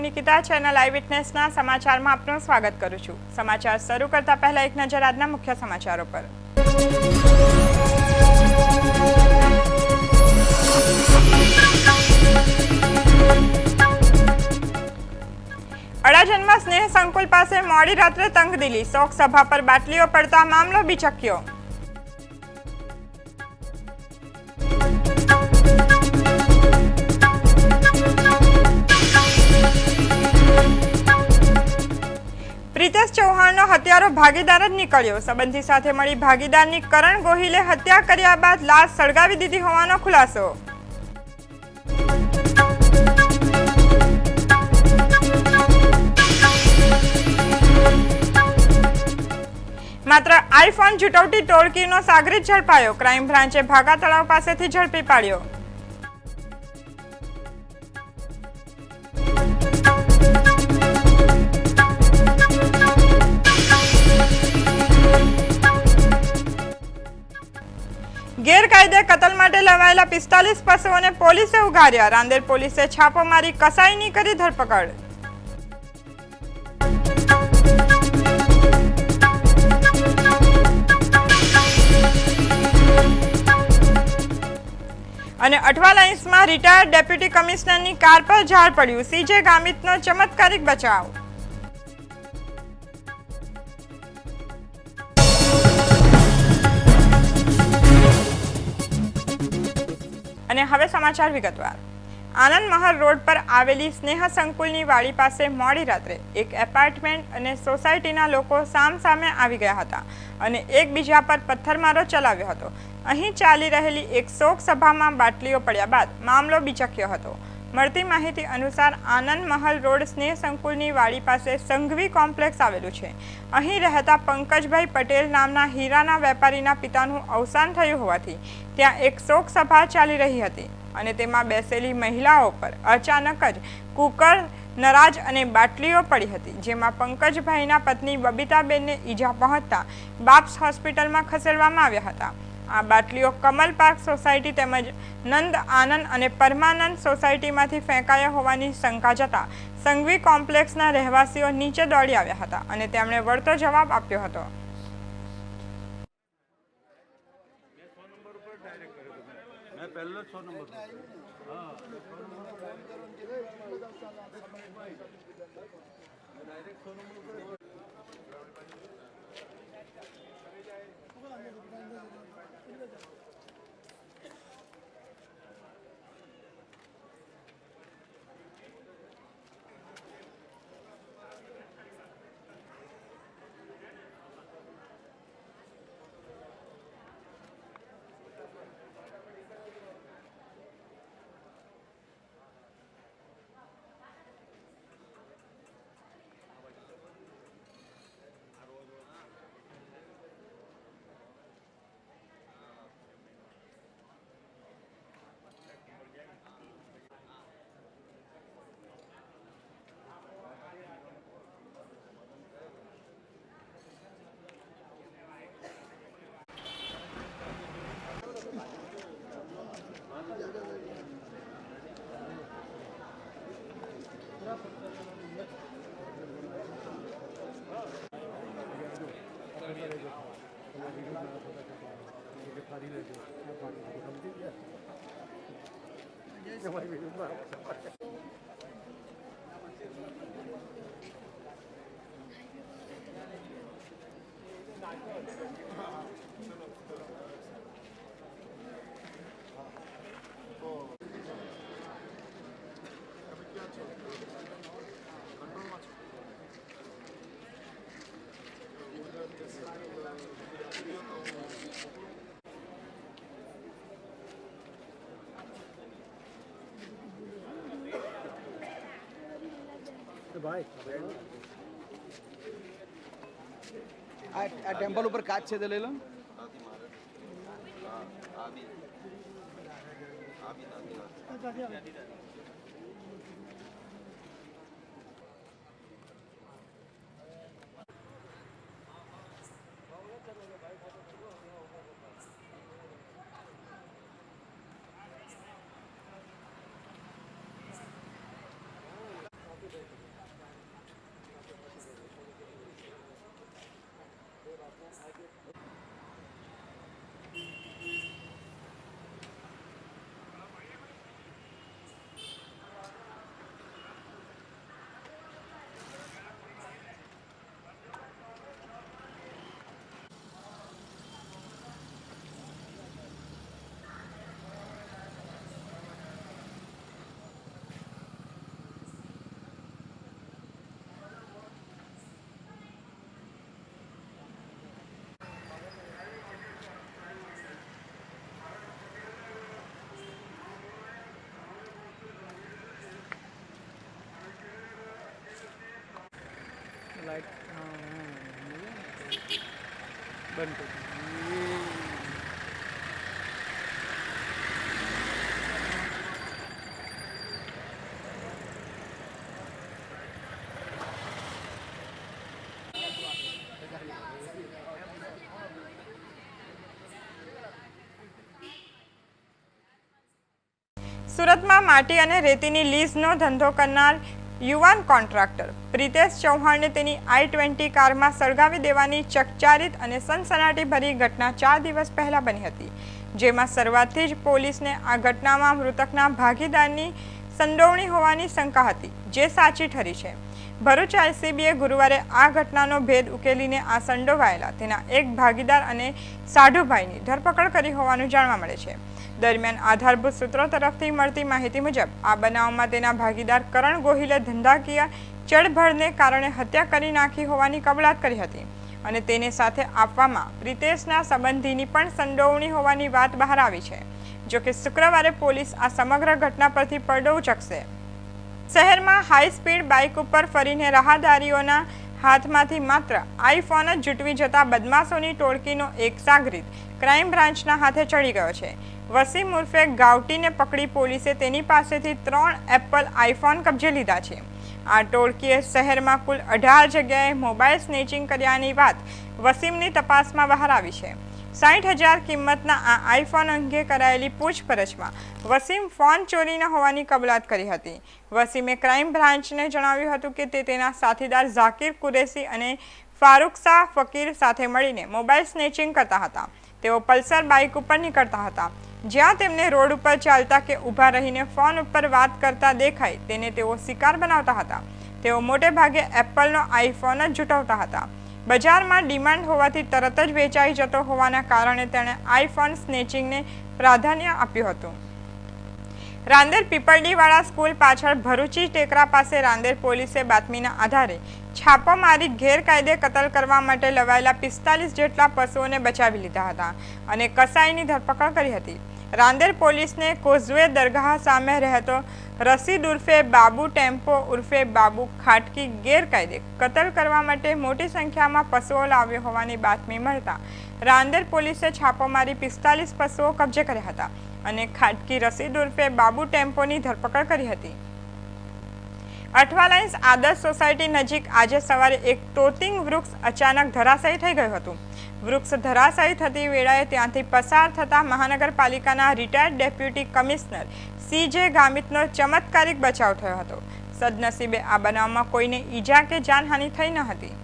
Nikita channel આઈ વિટનેસના સમાચારમાં આપનું સ્વાગત કરું છું। સમાચાર શરૂ કરતા પહેલા એક નજર આજના મુખ્ય સમાચારો પર। અડાજણમાં સ્નેહ સંકુલ પાસે મોડી રાત્રે તંગદિલી, શોક સભા પર બાટલીઓ પડતા મામલો બીચક્યો। પ્રિતેશ ચૌહાણનો હત્યારો ભાગીદાર જ નીકળ્યો, સંબંધી સાથે મળી ભાગીદારની કરણ ગોહિલે હત્યા કર્યા બાદ લાશ સળગાવી દીધી હોવાનો ખુલાસો। માત્ર આઈફોન જૂટવટી ટોળકીનો સાગરીત ઝડપાયો, ક્રાઇમ બ્રાન્ચે ભાગા તળાવ પાસેથી ઝડપી પાડ્યો। ગેરકાયદે કતલ માટે લવાયેલા 45 પશુઓને પોલીસે ઉગાર્યા, રાંદેર પોલીસે છાપો મારી કસાઈની કરી ધરપકડ। અને અઠવા લાઇન્સમાં રિટાયર્ડ ડેપ્યુટી કમિશનરની કાર પર ઝાડ પડ્યું, સીજે ગામિતનો ચમત્કારિક બચાવ। અને હવે સમાચાર વિગતવાર। આનંદ મહલ રોડ પર આવેલી સ્નેહ સંકુલની વાડી પાસે મોડી રાત્રે એક એપાર્ટમેન્ટ અને સોસાયટીના લોકો સામસામે આવી ગયા હતા અને એકબીજા પર પથ્થરમારો ચલાવ્યો હતો। અહીં ચાલી રહેલી એક શોક સભામાં બાટલીઓ પડ્યા બાદ મામલો બીચક્યો હતો। મળતી માહિતી અનુસાર આનંદ મહલ રોડ સ્નેહ સંકુલની વાડી પાસે સંઘવી કોમ્પ્લેક્સ આવેલું છે। અહીં રહેતા પંકજભાઈ પટેલ નામના હીરાના વેપારીના પિતાનું અવસાન થયું હોવાથી ત્યાં એક શોક સભા ચાલી રહી હતી અને તેમાં બેસેલી મહિલાઓ પર અચાનક જ કુકર, નરાજ અને બાટલીઓ પડી હતી, જેમાં પંકજભાઈના પત્ની બબીતાબેનને ઈજા પહોંચતા બાપ્સ હોસ્પિટલમાં ખસેડવામાં આવ્યા હતા। આ બાટલીઓ કમલ પાર્ક સોસાયટી તેમજ નંદ આનંદ અને પરમાનંદ સોસાયટીમાંથી ફેંકાયા હોવાની શંકા જતા સંઘવી કોમ્પ્લેક્સના રહેવાસીઓ નીચે દોડી આવ્યા હતા અને તેમણે વળતો જવાબ આપ્યો હતો। આ ટેમ્પલ ઉપર કાચ છે તે લઈ લો। Thank you. બનતું. સુરતમાં માટી અને રેતીની લીઝનો ધંધો કરનાર યુવાન કોન્ટ્રાક્ટર પ્રિતેશ ચૌહાણને તેની i20 કારમાં સળગાવી દેવાની ચકચારિત અને સનસનાટીભરી ઘટના 4 દિવસ પહેલા બની હતી, જેમાં શરૂઆતથી જ પોલીસને આ ઘટનામાં મૃતકના ભાગીદારની સંડોવણી હોવાની શંકા હતી, જે સાચી ઠરી છે. ભરૂચ એલસીબીએ ગુરુવારે આ ઘટનાનો ભેદ ઉકેલીને આ સંડોવાયેલા તેના એક ભાગીદાર અને સાઢુભાઈની ધરપકડ કરી હોવાનું જાણવા મળે છે. દરમિયાન આધારભૂત સૂત્રો તરફથી મળતી માહિતી મુજબ આ બનાવમાં તેના ભાગીદાર કરણ ગોહિલે ધંધાકીય ચળભળને કારણે હત્યા કરી નાખી હોવાની કબૂલાત કરી હતી અને તેને સાથે આપવામાં પ્રિતેશના સંબંધીની પણ સંડોવણી હોવાની વાત બહાર આવી છે. જોકે શુક્રવારે પોલીસ આ સમગ્ર ઘટના પરથી પડદો ઉચકશે. શહેરમાં હાઈ સ્પીડ બાઇક ઉપર ફરીને રાહદારીઓના હાથમાંથી માત્ર આઈફોન જ જૂટવી જતા બદમાશોની ટોળકીનો એક સાગરીત ક્રાઇમ બ્રાન્ચના હાથે ચડી ગયો છે. વસીમ ઉર્ફે ગાવટીને પકડી પોલીસે તેની પાસેથી 3 એપલ આઈફોન કબજે લીધા છે. આ ટોળકીએ શહેરમાં કુલ 18 જગ્યાએ મોબાઈલ સ્નેચિંગ કર્યાની વાત વસીમની તપાસમાં બહાર આવી છે. 60,000 કિંમતના આ આઈફોન અંગે કરાયેલી પૂછપરછમાં વસીમ ફોન ચોરીના હોવાની કબૂલાત કરી હતી. વસીમે ક્રાઇમ બ્રાન્ચને જણાવ્યું હતું કે તે તેના સાથીદાર ઝાકીર કુરેશી અને ફારૂક શાહ ફકીર સાથે મળીને મોબાઈલ સ્નેચિંગ કરતા હતા. તેઓ પલ્સર બાઇક ઉપર નીકળતા હતા, જ્યાં તેમને રોડ ઉપર ચાલતા કે ઊભા રહીને ફોન ઉપર વાત કરતા દેખાય તેને તેઓ શિકાર બનાવતા હતા. તેઓ મોટે ભાગે એપલનો આઈફોન જ જૂટવતા હતા. બજારમાં ડિમાન્ડ હોવાથી તરત જ વેચાઈ જતો હોવાના કારણે તેણે આઈફોન સ્નેચિંગને પ્રાધાન્ય આપ્યું હતું. રાંદેર પીપળડીવાળા સ્કૂલ પાછળ ભરૂચી ટેકરા પાસે રાંદેર પોલીસે બાતમીના આધારે છાપો મારી ગેરકાયદે કતલ કરવા માટે લવાયેલા 45 જેટલા પશુઓને બચાવી લીધા હતા અને કસાઈની ધરપકડ કરી હતી. રાંદેર પોલીસને કોઝવે દરગાહ સામે રહેતો રસીદ ઉર્ફે બાબુ ટેમ્પો ઉર્ફે બાબુ ખાટકી ગેરકાયદે કતલ કરવા માટે મોટી સંખ્યામાં પશુઓ લાવ્યો હોવાની બાતમી મળતા રાંદેર પોલીસે છાપો મારી 45 પશુઓ કબજે કર્યા હતા અને ખાટકી રસીદ ઉર્ફે બાબુ ટેમ્પોની ધરપકડ કરી હતી. અઠવાલાઇન્સ આદર્શ સોસાયટી નજીક આજે સવારે એક તોતિંગ વૃક્ષ અચાનક ધરાશાયી થઈ ગયું હતું. વૃક્ષ ધરાશાયી થતી વેળાએ ત્યાંથી પસાર થતા મહાનગરપાલિકાના રિટાયર્ડ ડેપ્યુટી કમિશનર CJ ગામિતનો ચમત્કારિક બચાવ થયો હતો. સદનસીબે આ બનાવમાં કોઈને ઈજા કે જાનહાનિ થઈ ન હતી.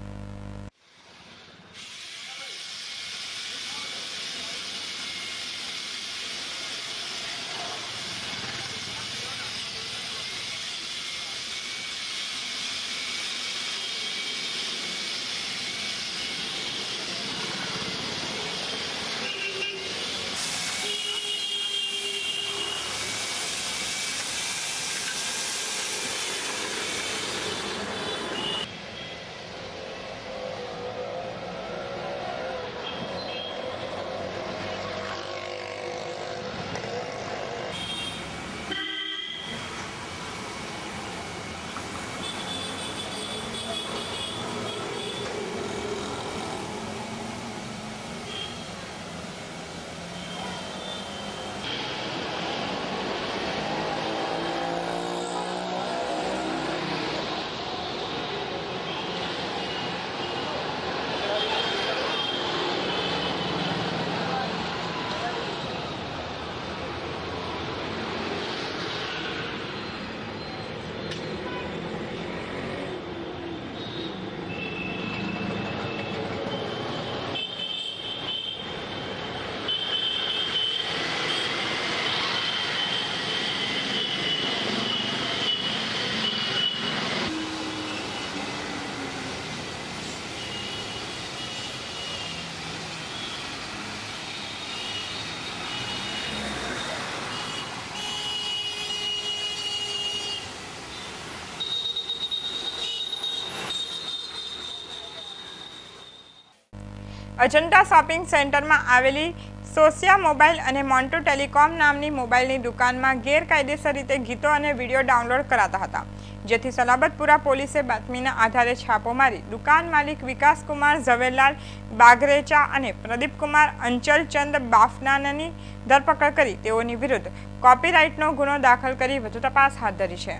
અજંટા શોપિંગ સેન્ટરમાં આવેલી સોસિયા મોબાઈલ અને મોન્ટો ટેલિકોમ નામની મોબાઈલની દુકાનમાં ગેરકાયદેસર રીતે ગીતો અને વિડીયો ડાઉનલોડ કરાતા હતા. જેથી સલાબતપુરા પોલીસે બાતમીના આધારે છાપો મારી દુકાન માલિક વિકાસકુમાર ઝવેરલાલ બાગરેચા અને પ્રદીપકુમાર અંચલચંદ બાફનાનની ધરપકડ કરી તેઓની વિરુદ્ધ કોપીરાઇટનો ગુનો દાખલ કરી વધુ તપાસ હાથ ધરી છે.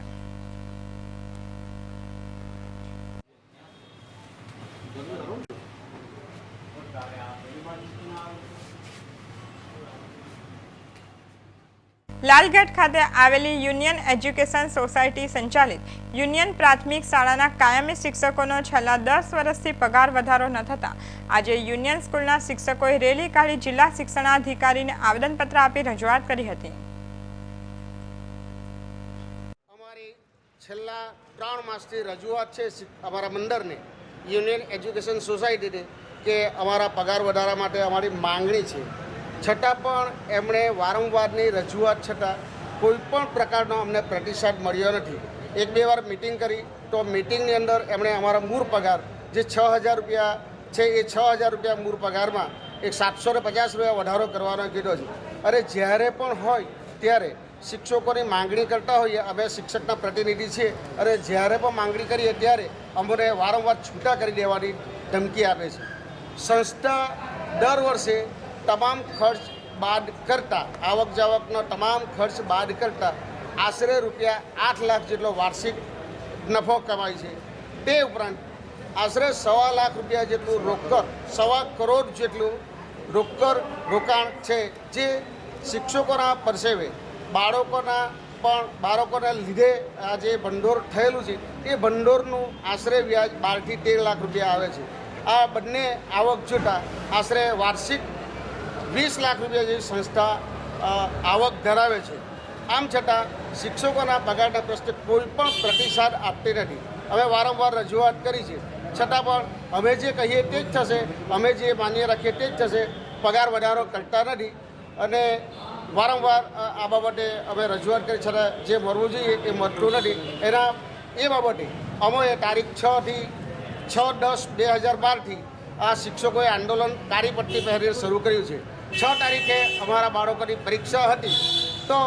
લાલગઢ ખાતે આવેલી યુનિયન એજ્યુકેશન સોસાયટી સંચાલિત યુનિયન પ્રાથમિક શાળાના કાયમી શિક્ષકોનો છેલ્લા 10 વર્ષથી પગાર વધારો ન થતા આજે યુનિયન સ્કૂલના શિક્ષકોએ રેલી કાઢી જિલ્લા શિક્ષણાધિકારીને આવેદનપત્ર આપી રજૂઆત કરી હતી. અમારી છેલ્લા 3 માસથી રજૂઆત છે અમારા મંડળને યુનિયન એજ્યુકેશન સોસાયટીને કે અમારા પગાર વધારા માટે અમારી માંગણી છે. છતાં પણ એમણે વારંવારની રજૂઆત છતાં કોઈ પણ પ્રકારનો અમને પ્રતિસાદ મળ્યો નથી. 1-2 વાર મિટિંગ કરી તો મિટિંગની અંદર એમણે અમારા મૂળ પગાર જે 6,000 રૂપિયા છે એ 6,000 રૂપિયા મૂળ પગારમાં એક 750 રૂપિયા વધારો કરવાનો કીધો છે. અરે જ્યારે પણ હોય ત્યારે શિક્ષકોની માંગણી કરતા હોઈએ, અમે શિક્ષકના પ્રતિનિધિ છીએ, અરે જ્યારે પણ માંગણી કરીએ ત્યારે અમને વારંવાર છૂટા કરી દેવાની ધમકી આપે છે. સંસ્થા દર વર્ષે તમામ ખર્ચ બાદ કરતાં આવક જાવકનો તમામ ખર્ચ બાદ કરતાં આશરે રૂપિયા 8 લાખ જેટલો વાર્ષિક નફો કમાય છે. તે ઉપરાંત આશરે 1.25 લાખ રૂપિયા જેટલું રોકડ 1.25 કરોડ જેટલું રોકડ રોકાણ છે જે શિક્ષકોના પરસેવે બાળકોના લીધે આ જે ભંડોળ થયેલું છે એ ભંડોળનું આશરે વ્યાજ 12 થી 13 લાખ રૂપિયા આવે છે. આ બંને આવક જોતાં આશરે વાર્ષિક 20 લાખ રૂપિયા જેવી સંસ્થા આવક ધરાવે છે. આમ છતાં શિક્ષકોના પગારના પ્રશ્ને કોઈ પણ પ્રતિસાદ આપતી નથી. અમે વારંવાર રજૂઆત કરી છે છતાં પણ અમે જે કહીએ તે જ થશે, અમે જે માન્ય રાખીએ તે જ થશે, પગાર વધારો કરતા નથી. અને વારંવાર આ બાબતે અમે રજૂઆત કરી છતાં જે મળવું જોઈએ એ મળતું નથી. એ બાબતે અમે તારીખ 6/10/2012થી આ શિક્ષકોએ આંદોલન કાળી પટ્ટી પહેરીને શરૂ કર્યું છે. 6 તારીખે અમારા બાળકોની પરીક્ષા હતી તો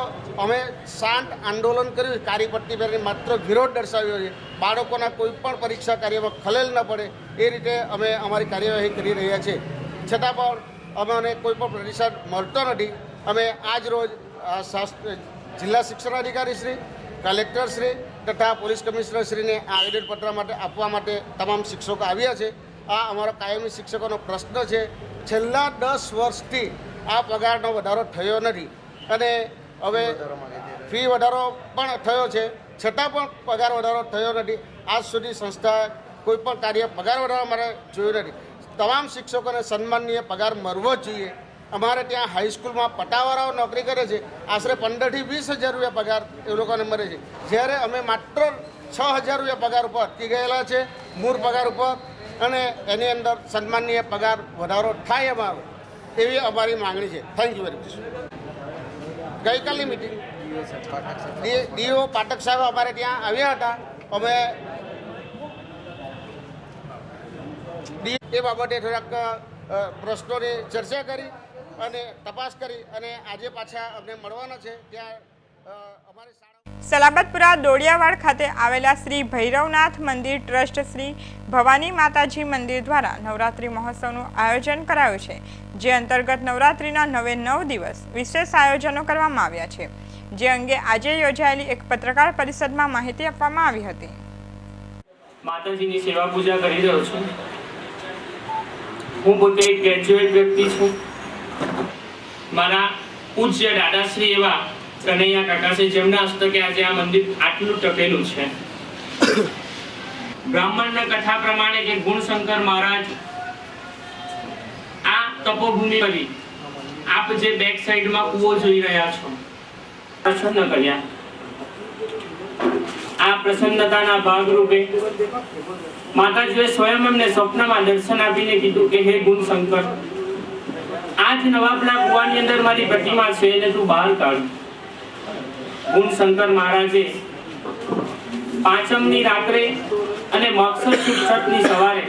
અમે શાંત આંદોલન કર્યું, કાળી પટ્ટી પહેરીને માત્ર વિરોધ દર્શાવ્યો છે. બાળકોના કોઈ પણ પરીક્ષા કાર્યમાં ખલેલ ન પડે એ રીતે અમે અમારી કાર્યવાહી કરી રહ્યા છીએ. છતાં પણ અમને કોઈ પણ પ્રતિસાદ મળતો નથી. અમે આજ રોજ જિલ્લા શિક્ષણાધિકારી શ્રી, કલેક્ટર શ્રી તથા પોલીસ કમિશનર શ્રીને આવેદનપત્ર આપવા માટે તમામ શિક્ષકો આવ્યા છે. આ અમારો કાયમી શિક્ષકોનો પ્રશ્ન છે. છેલ્લા 10 વર્ષથી આ પગારનો વધારો થયો નથી અને હવે ફી વધારો પણ થયો છે છતાં પણ પગાર વધારો થયો નથી. આજ સુધી સંસ્થા કોઈ પણ કાર્ય પગાર વધારવા માટે જોયું નથી. તમામ શિક્ષકોને સન્માનનીય પગાર મળવો જ જોઈએ. અમારે ત્યાં હાઈસ્કૂલમાં પટાવાળાઓ નોકરી કરે છે, આશરે 15,000 થી 20,000 રૂપિયા પગાર એ લોકોને મળે છે, જ્યારે અમે માત્ર 6,000 રૂપિયા પગાર ઉપર ટી ગયેલા છે મૂળ પગાર ઉપર. અને એની અંદર સન્માનનીય પગાર વધારો થાય અમારો એવી અમારી માંગણી છે. Thank you very much. ગઈકાલની મિટિંગ ડીઓ પાઠક સાહેબ અમારે ત્યાં આવ્યા હતા. અમે એ બાબતે થોડાક પ્રશ્નોની ચર્ચા કરી અને તપાસ કરી અને આજે પાછા અમને મળવાના છે. ત્યાં અમારી સલાબતપુરા દોડિયાવાડ ખાતે આવેલા શ્રી ભૈરવનાથ મંદિર ટ્રસ્ટ શ્રી ભવાની માતાજી મંદિર દ્વારા નવરાત્રિ મહોત્સવનું આયોજન કરાયું છે, જે અંતર્ગત નવરાત્રિના 9 દિવસ વિશેષ આયોજનો કરવામાં આવ્યા છે, જે અંગે આજે યોજાયેલી એક પત્રકાર પરિષદમાં માહિતી આપવામાં આવી હતી. માતાજીની સેવા પૂજા કરી રહ્યો છું. હું પોતે એક ગ્રેજ્યુએટ વ્યક્તિ છું. મારા પૂજ્ય દાદાશ્રી એવા કનૈયા કાકા છે, જેમના હસ્તકે આજે આ મંદિર આટલું ટકેલું છે. બ્રાહ્મણના કથા પ્રમાણે કે ગુણશંકર મહારાજ આ તપોભૂમિ કરી આપ જે બેક સાઈડમાં કૂવો જોઈ રહ્યા છો પ્રસન્ન કર્યા. આ પ્રસન્નતાના ભાગરૂપે માતાજીએ સ્વયં એમને સ્વપ્નમાં દર્શન આપીને કીધું કે હે ગુણશંકર, આજ નવાબના કૂવાની અંદર મારી પ્રતિમા છે, એને તું બહાર કાઢ. ગુણશંકર મહારાજે પાંચમની રાત્રે અને મકસદ સુદ છઠની સવારે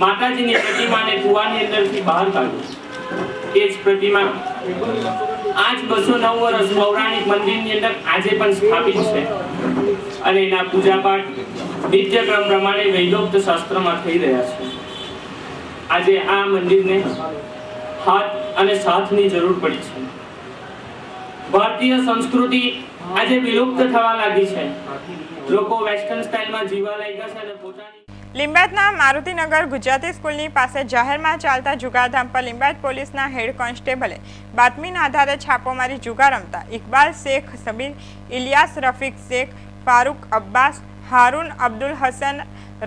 માતાજીની પ્રતિમાને કૂવાની અંદરથી બહાર કાઢી. એ જ પ્રતિમા આજ 209 વર્ષ પૌરાણિક મંદિરની અંદર આજે પણ સ્થાપિત છે અને એના પૂજાપાઠ નિત્યક્રમ પ્રમાણે વૈદોક્ત શાસ્ત્રમાં થઈ રહ્યા છે. આજે આ મંદિરને હાથ અને સાથની જરૂર પડી છે. ભારતીય સંસ્કૃતિ આજે વિલુપ્ત થવા લાગી છે. લોકો વેસ્ટર્ન સ્ટાઇલમાં જીવવા લાગ્યા છે અને પોતાની લીંબાયતના મારુતિનગર ગુજરાતી સ્કૂલની પાસે જાહેરમાં ચાલતા જુગારધામ પર લીંબાયત પોલીસના હેડ કોન્સ્ટેબલે બાતમીના આધારે છાપો મારી જુગાર રમતા ઇકબાલ શેખ સબીર, ઇલિયાસ રફીક શેખ, ફારૂક અબ્બાસ, હારૂન અબ્દુલ હસન,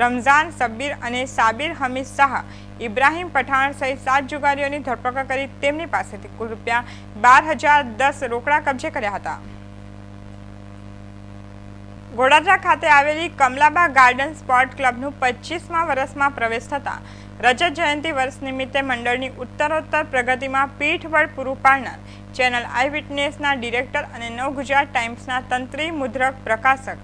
રમઝાન સબ્બીર અને સાબિર હમીદ શાહ, ઇબ્રાહીમ પઠાણ સહિત 7 જુગારીઓની ધરપકડ કરી તેમની પાસેથી કુલ રૂપિયા 12,010 રોકડા કબજે કર્યા હતા. ગોડાદરા ખાતે આવેલી કમલાબા ગાર્ડન સ્પોર્ટ ક્લબનું 25મા વર્ષમાં પ્રવેશ થતા રજત જયંતિ વર્ષ નિમિત્તે મંડળની ઉત્તરોત્તર પ્રગતિમાં પીઠબળ પૂરું પાડનાર ચેનલ આઈ વિટનેસના ડિરેક્ટર અને નવ ગુજરાત ટાઈમ્સના તંત્રી મુદ્રક પ્રકાશક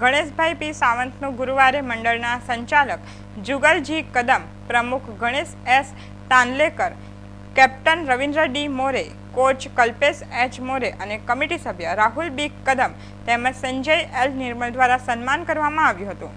ગણેશભાઈ પી સાવંતનું ગુરુવારે મંડળના સંચાલક જુગલજી કદમ, પ્રમુખ Ganesh S Tanlekar, captain Ravindra D More, coach Kalpesh H More અને કમિટી સભ્ય રાહુલ બી કદમ તેમજ સંજય એલ નિર્મલ દ્વારા સન્માન કરવામાં આવ્યું હતું.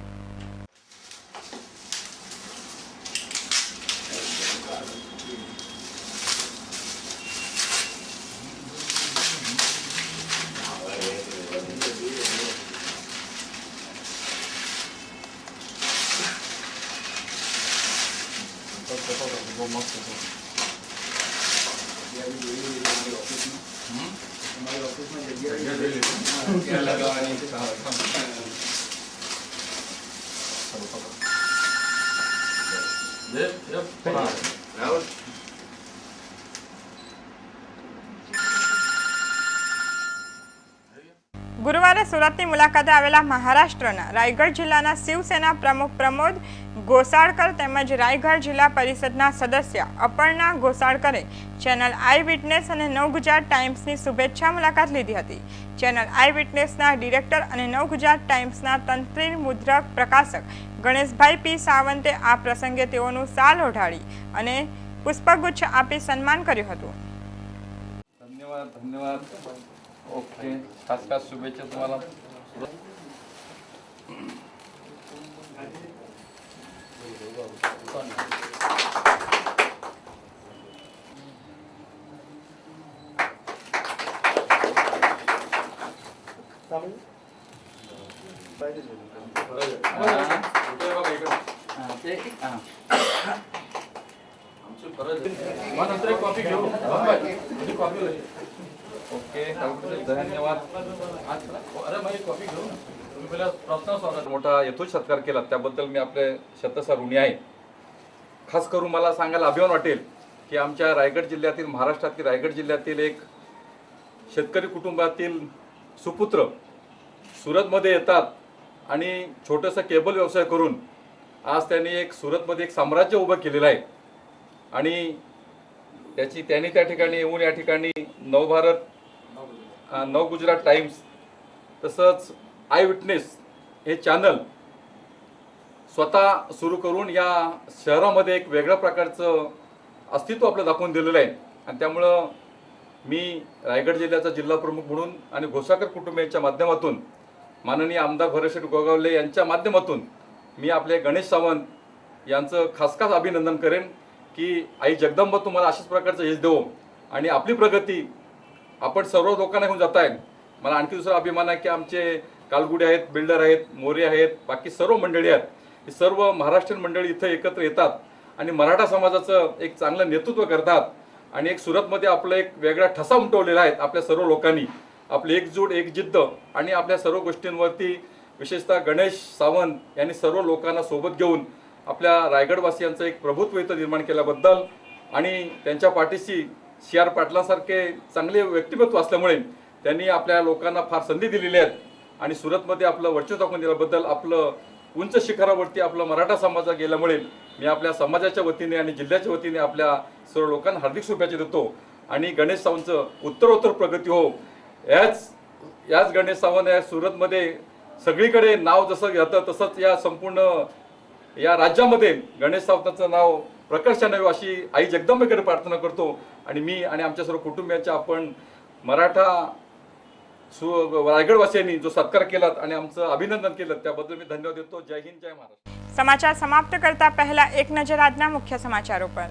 ગુરુવારે સુરતની મુલાકાતે આવેલા મહારાષ્ટ્રના રાયગઢ જિલ્લાના શિવસેના પ્રમુખ પ્રમોદ ગોસાળકર તેમજ રાયગઢ જિલ્લા પરિષદના સદસ્ય અપર્ણા ગોસાળકરે ચેનલ આઈ વિટનેસ અને નવ ગુજરાત ટાઈમ્સની શુભેચ્છા મુલાકાત લીધી હતી. ચેનલ આઈ વિટનેસના ડિરેક્ટર અને નવ ગુજરાત ટાઈમ્સના તંત્રી મુદ્રક પ્રકાશક ગણેશભાઈ પી સાવંતે આ પ્રસંગે તેઓનું શાલ ઓઢાડી અને પુષ્પગુચ્છ આપી સન્માન કર્યું હતું. धन्यवाद. ओके, खास शुभेच्छा तुम्हाला. ओके, धन्यवाद. अरे माझी कॉफी घेऊ. तुम्ही पहिला प्रश्न मोठा यथोचित सत्कार केला त्याबद्दल मी आपले शतशः ऋणी आहे. खास करून मला सांगायला अभिमान वाटेल की आमच्या रायगड जिल्ह्यातील, महाराष्ट्रातील रायगड जिल्ह्यातील एक शेतकरी कुटुंबातील सुपुत्र सुरतमध्ये येतात आणि छोटंसं केबल व्यवसाय करून आज त्यांनी एक सुरतमध्ये एक साम्राज्य उभं केलेलं आहे. आणि त्यांनी त्या ठिकाणी येऊन या ठिकाणी नवभारत, नव गुजरात टाइम्स तसंच आय विटनेस हे चॅनल स्वतः सुरू करून या शहरामध्ये एक वेगळ्या प्रकारचं अस्तित्व आपलं दाखवून दिलेलं आहे. आणि त्यामुळं मी रायगड जिल्ह्याचा जिल्हा प्रमुख म्हणून आणि घोसाळकर कुटुंबियांच्या माध्यमातून माननीय आमदार भरतशेठ गोगावले यांच्या माध्यमातून मी आपले गणेश सावंत यांचं खास अभिनंदन करेन की आई जगदंबा तुम्हाला अशाच प्रकारचं यश देवो आणि आपली प्रगती आपण सर्व लोकांना घेऊन जात आहे. मला आणखी दुसरा अभिमान आहे की आमचे कालगुडे आहेत, बिल्डर आहेत, मोरे आहेत, बाकी सर्व मंडळी आहेत. ही सर्व महाराष्ट्रीयन मंडळी इथं एकत्र येतात आणि मराठा समाजाचं एक चांगलं नेतृत्व करतात. आणि एक सुरतमध्ये आपलं एक वेगळा ठसा उमटवलेला आहे आपल्या सर्व लोकांनी. आपली एकजूट, एक जिद्द आणि आपल्या सर्व गोष्टींवरती विशेषतः गणेश सावंत यांनी सर्व लोकांना सोबत घेऊन आपल्या रायगडवासियांचं एक प्रभुत्व इथं निर्माण केल्याबद्दल आणि त्यांच्या पाठीशी CR पाटलांसारखे चांगले व्यक्तिमत्व असल्यामुळे त्यांनी आपल्या लोकांना फार संधी दिलेली आहेत आणि सुरतमध्ये आपलं वर्चस्व दाखवून दिल्याबद्दल आपलं उंच शिखरावरती आपलं मराठा समाज गेल्यामुळे मी आपल्या समाजाच्या वतीने आणि जिल्ह्याच्या वतीने आपल्या सर्व लोकांना हार्दिक शुभेच्छा देतो. आणि गणेश सावंतचं उत्तरोत्तर प्रगती हो. याच गणेश सावंत या सुरतमध्ये सगळीकडे नाव जसं घेतं तसंच या संपूर्ण या राज्यामध्ये गणेश सावंतांचं नाव प्रकर्षाने यावं अशी आई जगदंबेकडे प्रार्थना करतो. आणि मी आणि आमच्या सर्व कुटुंबियांच्या आपण मराठा रायगडवासियांनी जो सत्कार केलात आणि आमचं अभिनंदन केलं त्याबद्दल मी धन्यवाद देतो. जय हिंद, जय महाराष्ट्र. समाचार समाप्त करता पहला एक नजर આજના મુખ્ય સમાચારો પર.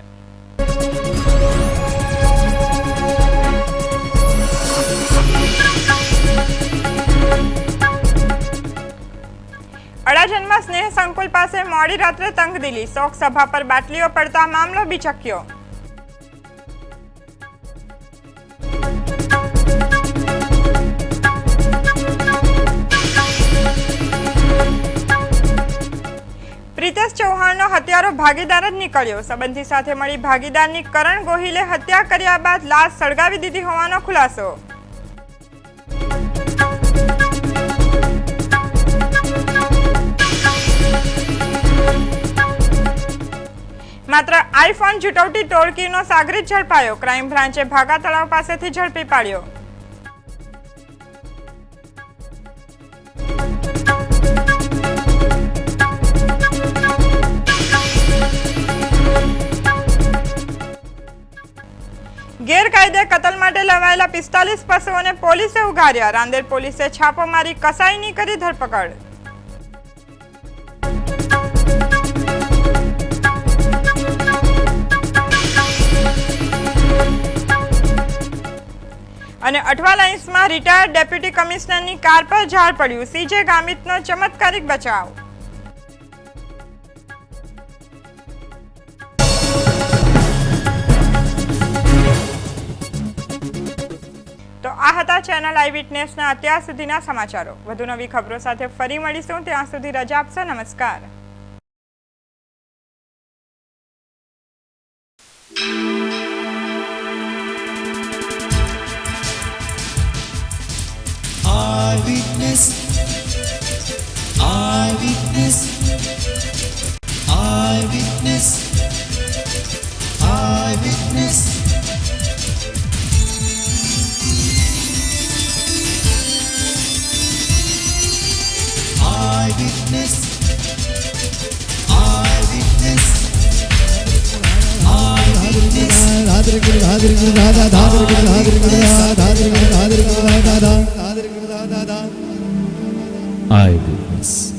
અડાજણમાં સ્નેહ સંકુલ પાસે મોડી રાત્રે તંગદિલી, શોક સભા પર બાટલીઓ પડતા મામલો બિચક્યો. પ્રિતેશ ચૌહાણનો હત્યારો ભાગીદાર જ નીકળ્યો. સંબંધી સાથે મળી ભાગીદારની કરણ ગોહિલે હત્યા કર્યા બાદ લાશ સળગાવી દીધી હોવાનો ખુલાસો. માત્ર આઈફોન જુટવટી ટોળકીનો સાગરીત ઝડપાયો. ક્રાઇમ બ્રાન્ચે ભાગા તળાવ પાસેથી ઝડપી પાડ્યો. ગેરકાયદે કતલ માટે લવાયેલા 45 પશુઓને પોલીસે ઉગાર્યા. રાંદેર પોલીસે છાપો મારી કસાઈની કરી ધરપકડ. અને અઠવા લાઇન્સમાં રિટાયર્ડ ડેપ્યુટી કમિશનરની કાર પર ઝાડ પડ્યું. સીજે ગામિતનો ચમત્કારિક બચાવ. તો આ હતા ચેનલ આઈ વિટનેસના અત્યાર સુધીના સમાચારો. વધુ નવી ખબરો સાથે ફરી મળીશું. ત્યાં સુધી રજા આપશો. નમસ્કાર. Eyewitness, eyewitness, eyewitness, eyewitness. Eyewitness, eyewitness, eyewitness. Eyewitness.